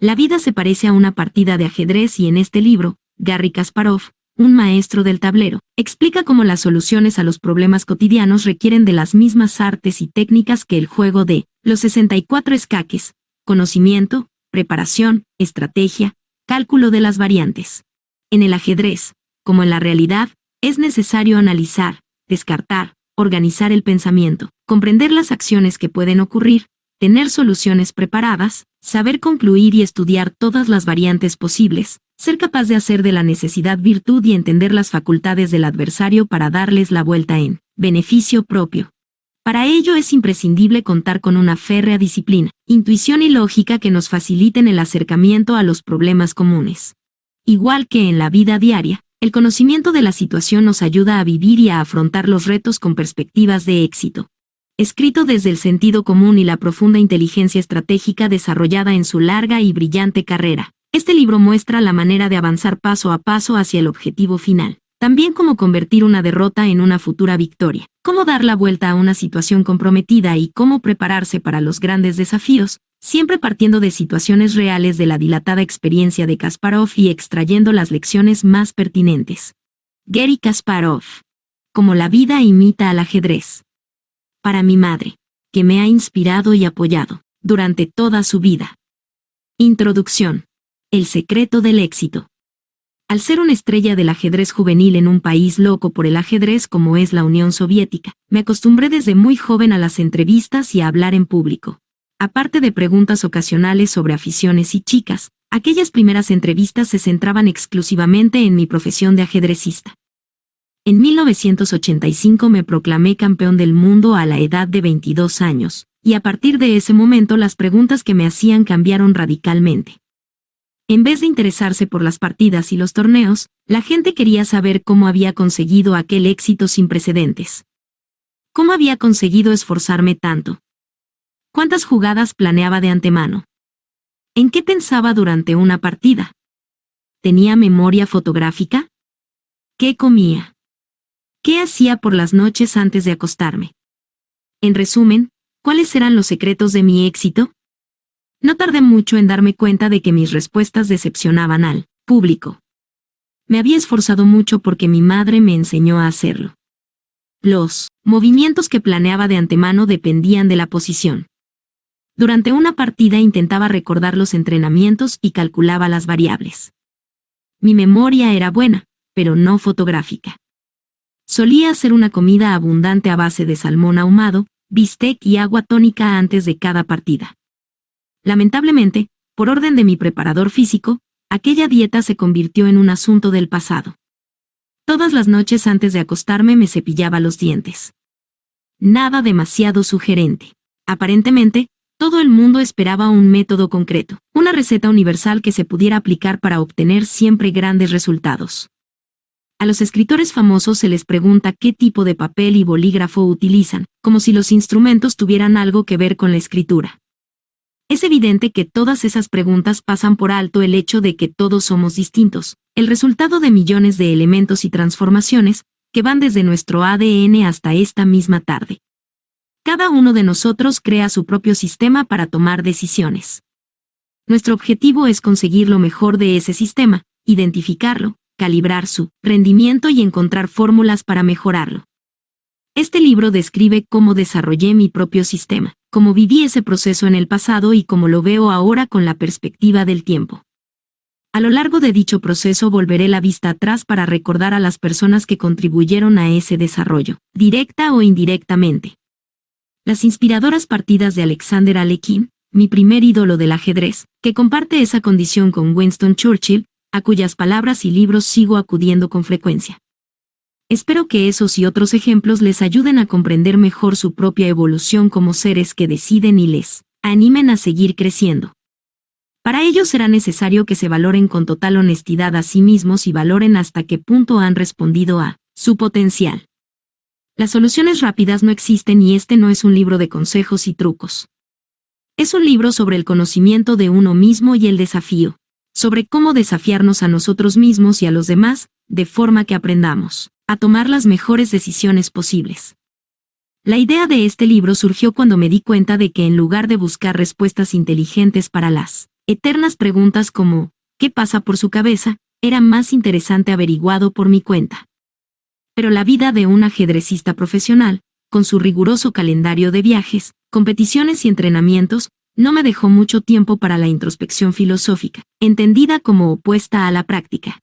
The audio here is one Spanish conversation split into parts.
La vida se parece a una partida de ajedrez y en este libro, Garry Kasparov, un maestro del tablero, explica cómo las soluciones a los problemas cotidianos requieren de las mismas artes y técnicas que el juego de los 64 escaques: conocimiento, preparación, estrategia, cálculo de las variantes. En el ajedrez, como en la realidad, es necesario analizar, descartar, organizar el pensamiento, comprender las acciones que pueden ocurrir, tener soluciones preparadas, saber concluir y estudiar todas las variantes posibles, ser capaz de hacer de la necesidad virtud y entender las facultades del adversario para darles la vuelta en beneficio propio. Para ello es imprescindible contar con una férrea disciplina, intuición y lógica que nos faciliten el acercamiento a los problemas comunes. Igual que en la vida diaria, el conocimiento de la situación nos ayuda a vivir y a afrontar los retos con perspectivas de éxito. Escrito desde el sentido común y la profunda inteligencia estratégica desarrollada en su larga y brillante carrera, este libro muestra la manera de avanzar paso a paso hacia el objetivo final. También cómo convertir una derrota en una futura victoria, cómo dar la vuelta a una situación comprometida y cómo prepararse para los grandes desafíos, siempre partiendo de situaciones reales de la dilatada experiencia de Kasparov y extrayendo las lecciones más pertinentes. Garry Kasparov. Cómo la vida imita al ajedrez. Para mi madre, que me ha inspirado y apoyado durante toda su vida. Introducción. El secreto del éxito. Al ser una estrella del ajedrez juvenil en un país loco por el ajedrez como es la Unión Soviética, me acostumbré desde muy joven a las entrevistas y a hablar en público. Aparte de preguntas ocasionales sobre aficiones y chicas, aquellas primeras entrevistas se centraban exclusivamente en mi profesión de ajedrecista. En 1985 me proclamé campeón del mundo a la edad de 22 años, y a partir de ese momento las preguntas que me hacían cambiaron radicalmente. En vez de interesarse por las partidas y los torneos, la gente quería saber cómo había conseguido aquel éxito sin precedentes. ¿Cómo había conseguido esforzarme tanto? ¿Cuántas jugadas planeaba de antemano? ¿En qué pensaba durante una partida? ¿Tenía memoria fotográfica? ¿Qué comía? ¿Qué hacía por las noches antes de acostarme? En resumen, ¿cuáles eran los secretos de mi éxito? No tardé mucho en darme cuenta de que mis respuestas decepcionaban al público. Me había esforzado mucho porque mi madre me enseñó a hacerlo. Los movimientos que planeaba de antemano dependían de la posición. Durante una partida intentaba recordar los entrenamientos y calculaba las variables. Mi memoria era buena, pero no fotográfica. Solía hacer una comida abundante a base de salmón ahumado, bistec y agua tónica antes de cada partida. Lamentablemente, por orden de mi preparador físico, aquella dieta se convirtió en un asunto del pasado. Todas las noches antes de acostarme me cepillaba los dientes. Nada demasiado sugerente. Aparentemente, todo el mundo esperaba un método concreto, una receta universal que se pudiera aplicar para obtener siempre grandes resultados. A los escritores famosos se les pregunta qué tipo de papel y bolígrafo utilizan, como si los instrumentos tuvieran algo que ver con la escritura. Es evidente que todas esas preguntas pasan por alto el hecho de que todos somos distintos, el resultado de millones de elementos y transformaciones, que van desde nuestro ADN hasta esta misma tarde. Cada uno de nosotros crea su propio sistema para tomar decisiones. Nuestro objetivo es conseguir lo mejor de ese sistema, identificarlo, calibrar su rendimiento y encontrar fórmulas para mejorarlo. Este libro describe cómo desarrollé mi propio sistema, cómo viví ese proceso en el pasado y cómo lo veo ahora con la perspectiva del tiempo. A lo largo de dicho proceso volveré la vista atrás para recordar a las personas que contribuyeron a ese desarrollo, directa o indirectamente. Las inspiradoras partidas de Alexander Alekhine, mi primer ídolo del ajedrez, que comparte esa condición con Winston Churchill, a cuyas palabras y libros sigo acudiendo con frecuencia. Espero que esos y otros ejemplos les ayuden a comprender mejor su propia evolución como seres que deciden y les animen a seguir creciendo. Para ello será necesario que se valoren con total honestidad a sí mismos y valoren hasta qué punto han respondido a su potencial. Las soluciones rápidas no existen y este no es un libro de consejos y trucos. Es un libro sobre el conocimiento de uno mismo y el desafío, sobre cómo desafiarnos a nosotros mismos y a los demás, de forma que aprendamos a tomar las mejores decisiones posibles. La idea de este libro surgió cuando me di cuenta de que en lugar de buscar respuestas inteligentes para las Eternas preguntas como ¿qué pasa por su cabeza? Era más interesante averiguado por mi cuenta. Pero la vida de un ajedrecista profesional, con su riguroso calendario de viajes, competiciones y entrenamientos, no me dejó mucho tiempo para la introspección filosófica, entendida como opuesta a la práctica.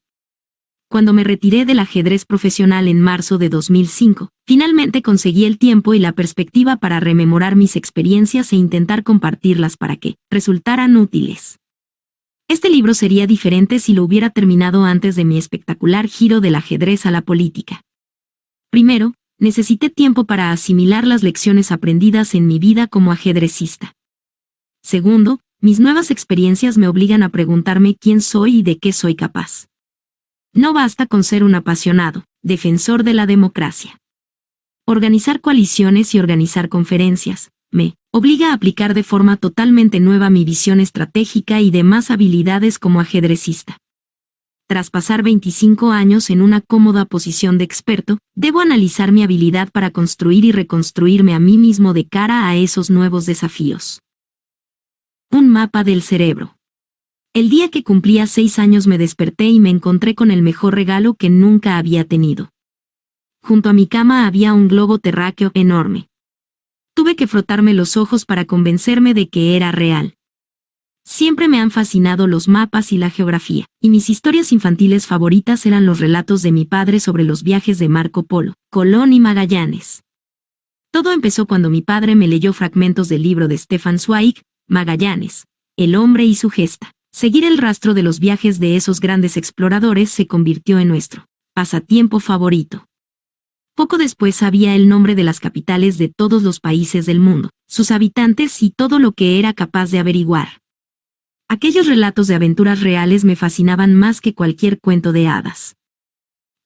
Cuando me retiré del ajedrez profesional en marzo de 2005, finalmente conseguí el tiempo y la perspectiva para rememorar mis experiencias e intentar compartirlas para que resultaran útiles. Este libro sería diferente si lo hubiera terminado antes de mi espectacular giro del ajedrez a la política. Primero, necesité tiempo para asimilar las lecciones aprendidas en mi vida como ajedrecista. Segundo, mis nuevas experiencias me obligan a preguntarme quién soy y de qué soy capaz. No basta con ser un apasionado, defensor de la democracia. Organizar coaliciones y organizar conferencias me obliga a aplicar de forma totalmente nueva mi visión estratégica y demás habilidades como ajedrecista. Tras pasar 25 años en una cómoda posición de experto, debo analizar mi habilidad para construir y reconstruirme a mí mismo de cara a esos nuevos desafíos. Un mapa del cerebro. El día que cumplía 6 años me desperté y me encontré con el mejor regalo que nunca había tenido. Junto a mi cama había un globo terráqueo enorme. Tuve que frotarme los ojos para convencerme de que era real. Siempre me han fascinado los mapas y la geografía, y mis historias infantiles favoritas eran los relatos de mi padre sobre los viajes de Marco Polo, Colón y Magallanes. Todo empezó cuando mi padre me leyó fragmentos del libro de Stefan Zweig, Magallanes, El hombre y su gesta. Seguir el rastro de los viajes de esos grandes exploradores se convirtió en nuestro pasatiempo favorito. Poco después sabía el nombre de las capitales de todos los países del mundo, sus habitantes y todo lo que era capaz de averiguar. Aquellos relatos de aventuras reales me fascinaban más que cualquier cuento de hadas.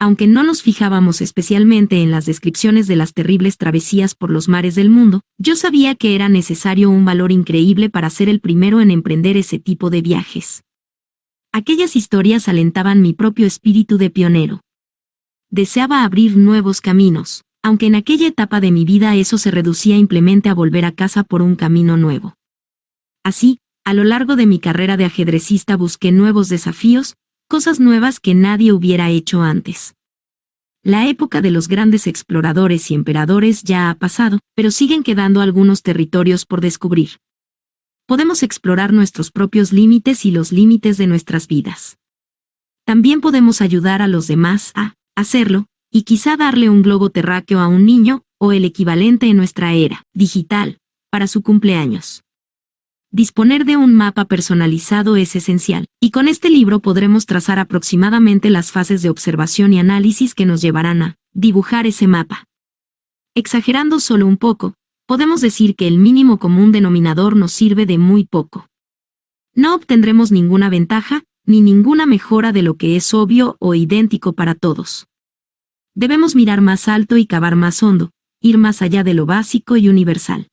Aunque no nos fijábamos especialmente en las descripciones de las terribles travesías por los mares del mundo, yo sabía que era necesario un valor increíble para ser el primero en emprender ese tipo de viajes. Aquellas historias alentaban mi propio espíritu de pionero. Deseaba abrir nuevos caminos, aunque en aquella etapa de mi vida eso se reducía simplemente a volver a casa por un camino nuevo. Así, a lo largo de mi carrera de ajedrecista busqué nuevos desafíos, cosas nuevas que nadie hubiera hecho antes. La época de los grandes exploradores y emperadores ya ha pasado, pero siguen quedando algunos territorios por descubrir. Podemos explorar nuestros propios límites y los límites de nuestras vidas. También podemos ayudar a los demás a hacerlo, y quizá darle un globo terráqueo a un niño, o el equivalente en nuestra era digital, para su cumpleaños. Disponer de un mapa personalizado es esencial, y con este libro podremos trazar aproximadamente las fases de observación y análisis que nos llevarán a dibujar ese mapa. Exagerando solo un poco, podemos decir que el mínimo común denominador nos sirve de muy poco. No obtendremos ninguna ventaja, ni ninguna mejora de lo que es obvio o idéntico para todos. Debemos mirar más alto y cavar más hondo, ir más allá de lo básico y universal.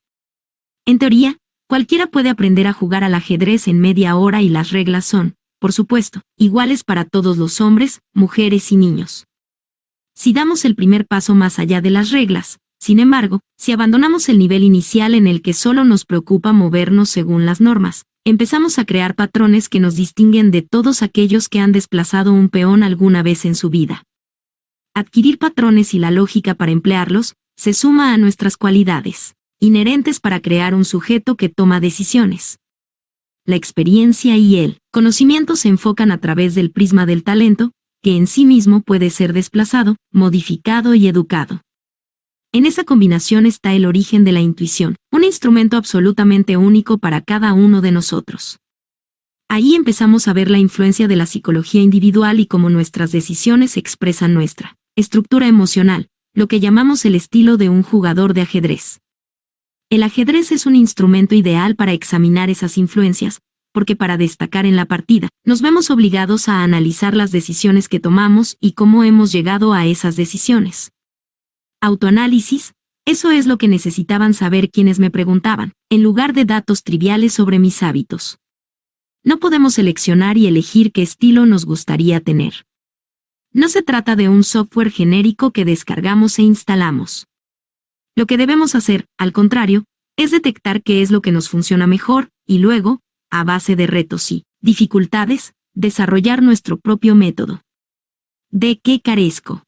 En teoría, cualquiera puede aprender a jugar al ajedrez en media hora y las reglas son, por supuesto, iguales para todos los hombres, mujeres y niños. Si damos el primer paso más allá de las reglas, sin embargo, si abandonamos el nivel inicial en el que solo nos preocupa movernos según las normas, empezamos a crear patrones que nos distinguen de todos aquellos que han desplazado un peón alguna vez en su vida. Adquirir patrones y la lógica para emplearlos se suma a nuestras cualidades inherentes para crear un sujeto que toma decisiones. La experiencia y el conocimiento se enfocan a través del prisma del talento, que en sí mismo puede ser desplazado, modificado y educado. En esa combinación está el origen de la intuición, un instrumento absolutamente único para cada uno de nosotros. Ahí empezamos a ver la influencia de la psicología individual y cómo nuestras decisiones expresan nuestra estructura emocional, lo que llamamos el estilo de un jugador de ajedrez. El ajedrez es un instrumento ideal para examinar esas influencias, porque para destacar en la partida, nos vemos obligados a analizar las decisiones que tomamos y cómo hemos llegado a esas decisiones. Autoanálisis, eso es lo que necesitaban saber quienes me preguntaban, en lugar de datos triviales sobre mis hábitos. No podemos seleccionar y elegir qué estilo nos gustaría tener. No se trata de un software genérico que descargamos e instalamos. Lo que debemos hacer, al contrario, es detectar qué es lo que nos funciona mejor, y luego, a base de retos y dificultades, desarrollar nuestro propio método. ¿De qué carezco?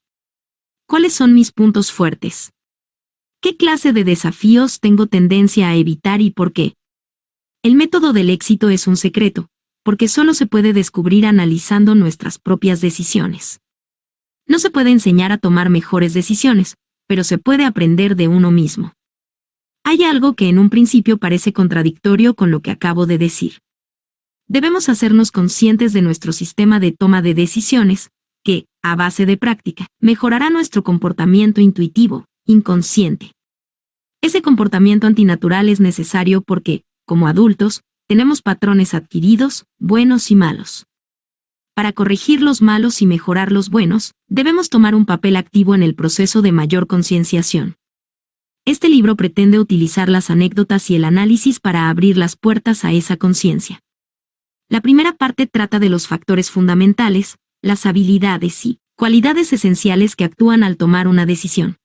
¿Cuáles son mis puntos fuertes? ¿Qué clase de desafíos tengo tendencia a evitar y por qué? El método del éxito es un secreto, porque solo se puede descubrir analizando nuestras propias decisiones. No se puede enseñar a tomar mejores decisiones, pero se puede aprender de uno mismo. Hay algo que en un principio parece contradictorio con lo que acabo de decir. Debemos hacernos conscientes de nuestro sistema de toma de decisiones, que, a base de práctica, mejorará nuestro comportamiento intuitivo, inconsciente. Ese comportamiento antinatural es necesario porque, como adultos, tenemos patrones adquiridos, buenos y malos. Para corregir los malos y mejorar los buenos, debemos tomar un papel activo en el proceso de mayor concienciación. Este libro pretende utilizar las anécdotas y el análisis para abrir las puertas a esa conciencia. La primera parte trata de los factores fundamentales, las habilidades y cualidades esenciales que actúan al tomar una decisión.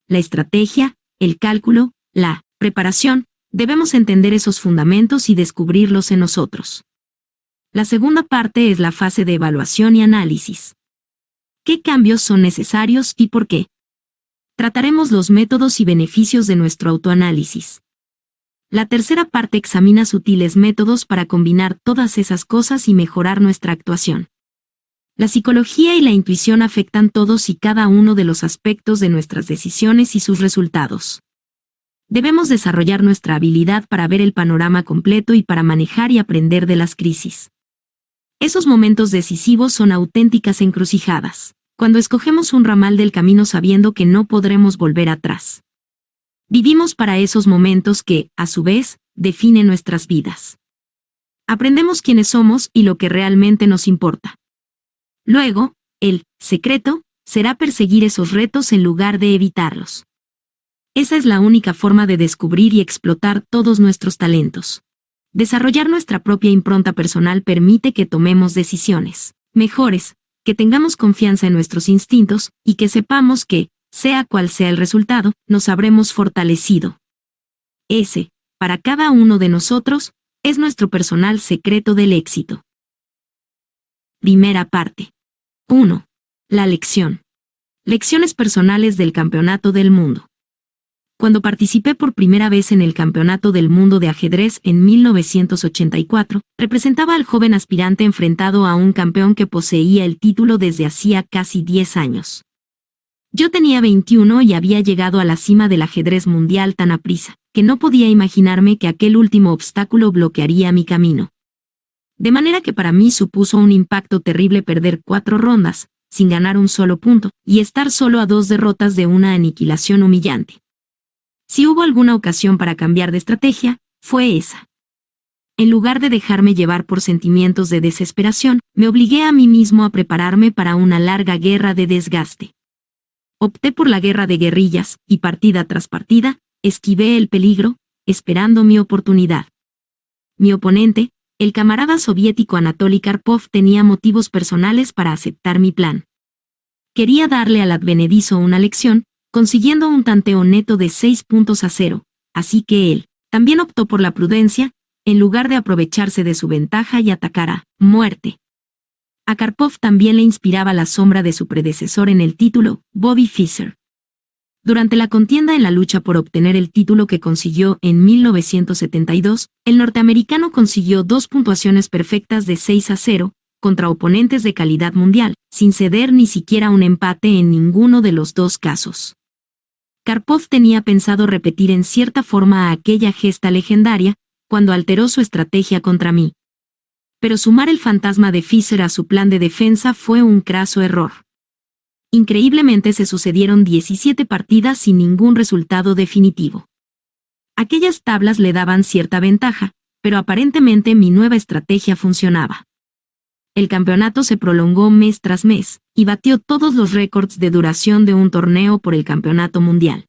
La estrategia, el cálculo, la preparación, debemos entender esos fundamentos y descubrirlos en nosotros. La segunda parte es la fase de evaluación y análisis. ¿Qué cambios son necesarios y por qué? Trataremos los métodos y beneficios de nuestro autoanálisis. La tercera parte examina sutiles métodos para combinar todas esas cosas y mejorar nuestra actuación. La psicología y la intuición afectan todos y cada uno de los aspectos de nuestras decisiones y sus resultados. Debemos desarrollar nuestra habilidad para ver el panorama completo y para manejar y aprender de las crisis. Esos momentos decisivos son auténticas encrucijadas, cuando escogemos un ramal del camino sabiendo que no podremos volver atrás. Vivimos para esos momentos que, a su vez, definen nuestras vidas. Aprendemos quiénes somos y lo que realmente nos importa. Luego, el secreto será perseguir esos retos en lugar de evitarlos. Esa es la única forma de descubrir y explotar todos nuestros talentos. Desarrollar nuestra propia impronta personal permite que tomemos decisiones mejores, que tengamos confianza en nuestros instintos y que sepamos que, sea cual sea el resultado, nos habremos fortalecido. Ese, para cada uno de nosotros, es nuestro personal secreto del éxito. Primera parte. 1. La lección. Lecciones personales del Campeonato del Mundo. Cuando participé por primera vez en el Campeonato del Mundo de Ajedrez en 1984, representaba al joven aspirante enfrentado a un campeón que poseía el título desde hacía casi 10 años. Yo tenía 21 y había llegado a la cima del ajedrez mundial tan aprisa, que no podía imaginarme que aquel último obstáculo bloquearía mi camino. De manera que para mí supuso un impacto terrible perder 4 rondas, sin ganar un solo punto, y estar solo a 2 derrotas de una aniquilación humillante. Si hubo alguna ocasión para cambiar de estrategia, fue esa. En lugar de dejarme llevar por sentimientos de desesperación, me obligué a mí mismo a prepararme para una larga guerra de desgaste. Opté por la guerra de guerrillas, y partida tras partida, esquivé el peligro, esperando mi oportunidad. Mi oponente, el camarada soviético Anatoly Karpov, tenía motivos personales para aceptar mi plan. Quería darle al advenedizo una lección, consiguiendo un tanteo neto de 6-0, así que él también optó por la prudencia, en lugar de aprovecharse de su ventaja y atacar a muerte. A Karpov también le inspiraba la sombra de su predecesor en el título, Bobby Fischer. Durante la contienda en la lucha por obtener el título que consiguió en 1972, el norteamericano consiguió 2 puntuaciones perfectas de 6-0, contra oponentes de calidad mundial, sin ceder ni siquiera un empate en ninguno de los 2 casos. Karpov tenía pensado repetir en cierta forma aquella gesta legendaria, cuando alteró su estrategia contra mí. Pero sumar el fantasma de Fischer a su plan de defensa fue un craso error. Increíblemente se sucedieron 17 partidas sin ningún resultado definitivo. Aquellas tablas le daban cierta ventaja, pero aparentemente mi nueva estrategia funcionaba. El campeonato se prolongó mes tras mes, y batió todos los récords de duración de un torneo por el campeonato mundial.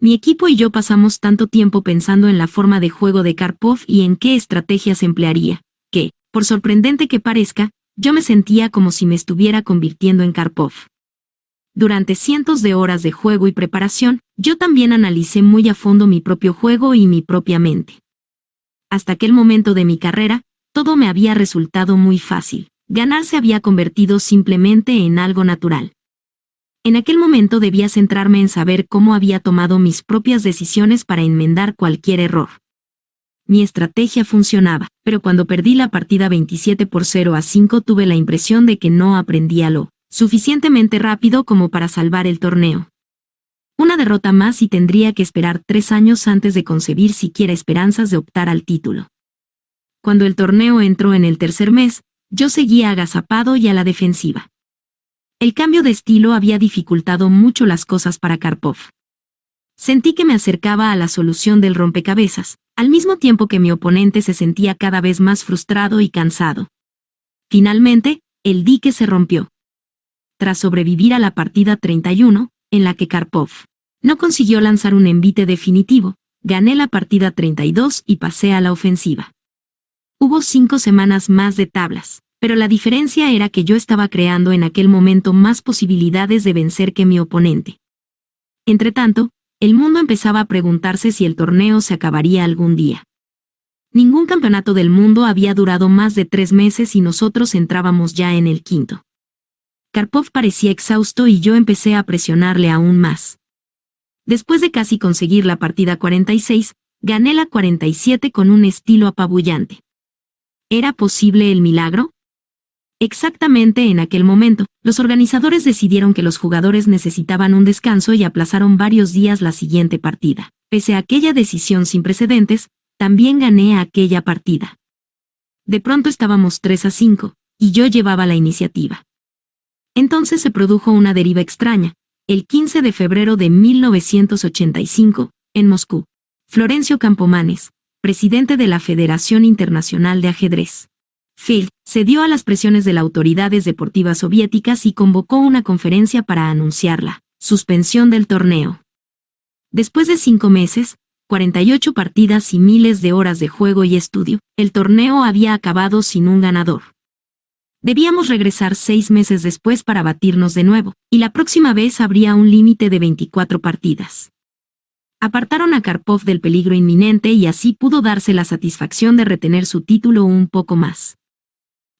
Mi equipo y yo pasamos tanto tiempo pensando en la forma de juego de Karpov y en qué estrategias emplearía, que, por sorprendente que parezca, yo me sentía como si me estuviera convirtiendo en Karpov. Durante cientos de horas de juego y preparación, yo también analicé muy a fondo mi propio juego y mi propia mente. Hasta aquel momento de mi carrera, todo me había resultado muy fácil. Ganar se había convertido simplemente en algo natural. En aquel momento debía centrarme en saber cómo había tomado mis propias decisiones para enmendar cualquier error. Mi estrategia funcionaba, pero cuando perdí la partida 27-0-5 tuve la impresión de que no aprendía lo suficientemente rápido como para salvar el torneo. Una derrota más y tendría que esperar 3 años antes de concebir siquiera esperanzas de optar al título. Cuando el torneo entró en el tercer mes, yo seguía agazapado y a la defensiva. El cambio de estilo había dificultado mucho las cosas para Karpov. Sentí que me acercaba a la solución del rompecabezas, al mismo tiempo que mi oponente se sentía cada vez más frustrado y cansado. Finalmente, el dique se rompió. Tras sobrevivir a la partida 31, en la que Karpov no consiguió lanzar un envite definitivo, gané la partida 32 y pasé a la ofensiva. Hubo 5 semanas más de tablas, pero la diferencia era que yo estaba creando en aquel momento más posibilidades de vencer que mi oponente. Entretanto, el mundo empezaba a preguntarse si el torneo se acabaría algún día. Ningún campeonato del mundo había durado más de 3 meses y nosotros entrábamos ya en el quinto. Karpov parecía exhausto y yo empecé a presionarle aún más. Después de casi conseguir la partida 46, gané la 47 con un estilo apabullante. ¿Era posible el milagro? Exactamente en aquel momento, los organizadores decidieron que los jugadores necesitaban un descanso y aplazaron varios días la siguiente partida. Pese a aquella decisión sin precedentes, también gané aquella partida. De pronto estábamos 3-5, y yo llevaba la iniciativa. Entonces se produjo una deriva extraña. El 15 de febrero de 1985, en Moscú, Florencio Campomanes, presidente de la Federación Internacional de Ajedrez, FIDE, cedió a las presiones de las autoridades deportivas soviéticas y convocó una conferencia para anunciar la suspensión del torneo. Después de 5 meses, 48 partidas y miles de horas de juego y estudio, el torneo había acabado sin un ganador. Debíamos regresar 6 meses después para batirnos de nuevo, y la próxima vez habría un límite de 24 partidas. Apartaron a Karpov del peligro inminente y así pudo darse la satisfacción de retener su título un poco más.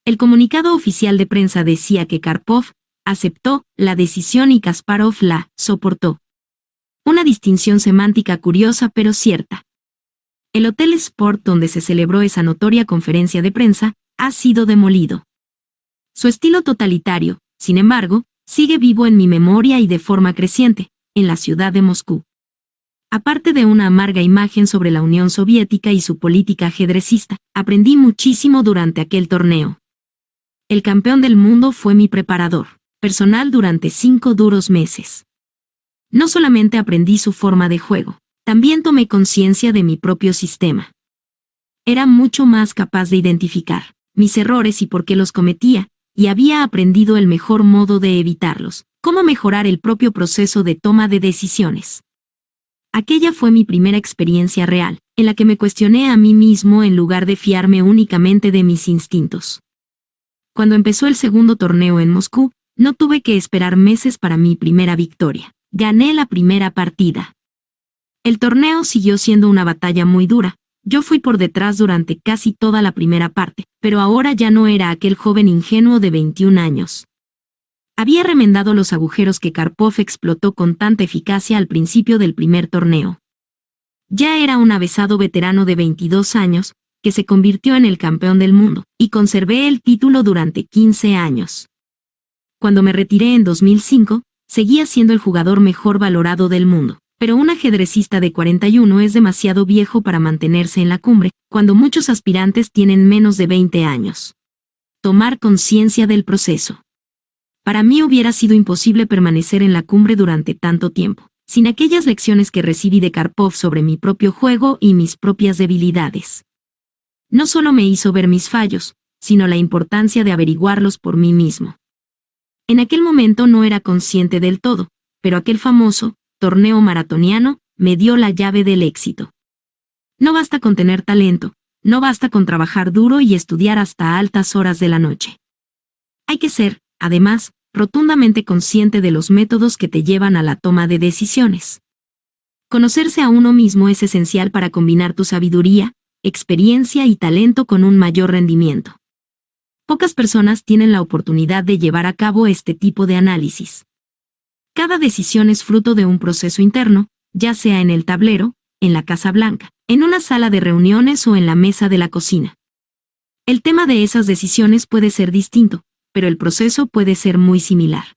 El comunicado oficial de prensa decía que Karpov aceptó la decisión y Kasparov la soportó. Una distinción semántica curiosa pero cierta. El Hotel Sport donde se celebró esa notoria conferencia de prensa ha sido demolido. Su estilo totalitario, sin embargo, sigue vivo en mi memoria y de forma creciente, en la ciudad de Moscú. Aparte de una amarga imagen sobre la Unión Soviética y su política ajedrecista, aprendí muchísimo durante aquel torneo. El campeón del mundo fue mi preparador personal durante 5 duros meses. No solamente aprendí su forma de juego, también tomé conciencia de mi propio sistema. Era mucho más capaz de identificar mis errores y por qué los cometía, y había aprendido el mejor modo de evitarlos, cómo mejorar el propio proceso de toma de decisiones. Aquella fue mi primera experiencia real, en la que me cuestioné a mí mismo en lugar de fiarme únicamente de mis instintos. Cuando empezó el segundo torneo en Moscú, no tuve que esperar meses para mi primera victoria. Gané la primera partida. El torneo siguió siendo una batalla muy dura. Yo fui por detrás durante casi toda la primera parte, pero ahora ya no era aquel joven ingenuo de 21 años. Había remendado los agujeros que Karpov explotó con tanta eficacia al principio del primer torneo. Ya era un avesado veterano de 22 años, que se convirtió en el campeón del mundo, y conservé el título durante 15 años. Cuando me retiré en 2005, seguía siendo el jugador mejor valorado del mundo, pero un ajedrecista de 41 es demasiado viejo para mantenerse en la cumbre, cuando muchos aspirantes tienen menos de 20 años. Tomar conciencia del proceso. Para mí hubiera sido imposible permanecer en la cumbre durante tanto tiempo, sin aquellas lecciones que recibí de Karpov sobre mi propio juego y mis propias debilidades. No solo me hizo ver mis fallos, sino la importancia de averiguarlos por mí mismo. En aquel momento no era consciente del todo, pero aquel famoso torneo maratoniano me dio la llave del éxito. No basta con tener talento, no basta con trabajar duro y estudiar hasta altas horas de la noche. Hay que ser, además, rotundamente consciente de los métodos que te llevan a la toma de decisiones. Conocerse a uno mismo es esencial para combinar tu sabiduría, experiencia y talento con un mayor rendimiento. Pocas personas tienen la oportunidad de llevar a cabo este tipo de análisis. Cada decisión es fruto de un proceso interno, ya sea en el tablero, en la Casa Blanca, en una sala de reuniones o en la mesa de la cocina. El tema de esas decisiones puede ser distinto, pero el proceso puede ser muy similar.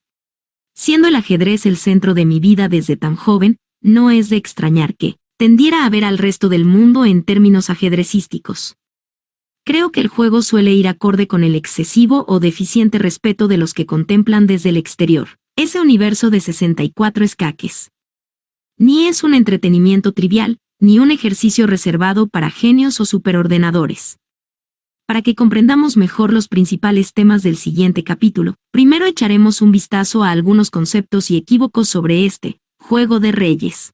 Siendo el ajedrez el centro de mi vida desde tan joven, no es de extrañar que tendiera a ver al resto del mundo en términos ajedrecísticos. Creo que el juego suele ir acorde con el excesivo o deficiente respeto de los que contemplan desde el exterior ese universo de 64 escaques. Ni es un entretenimiento trivial, ni un ejercicio reservado para genios o superordenadores. Para que comprendamos mejor los principales temas del siguiente capítulo, primero echaremos un vistazo a algunos conceptos y equívocos sobre este juego de reyes.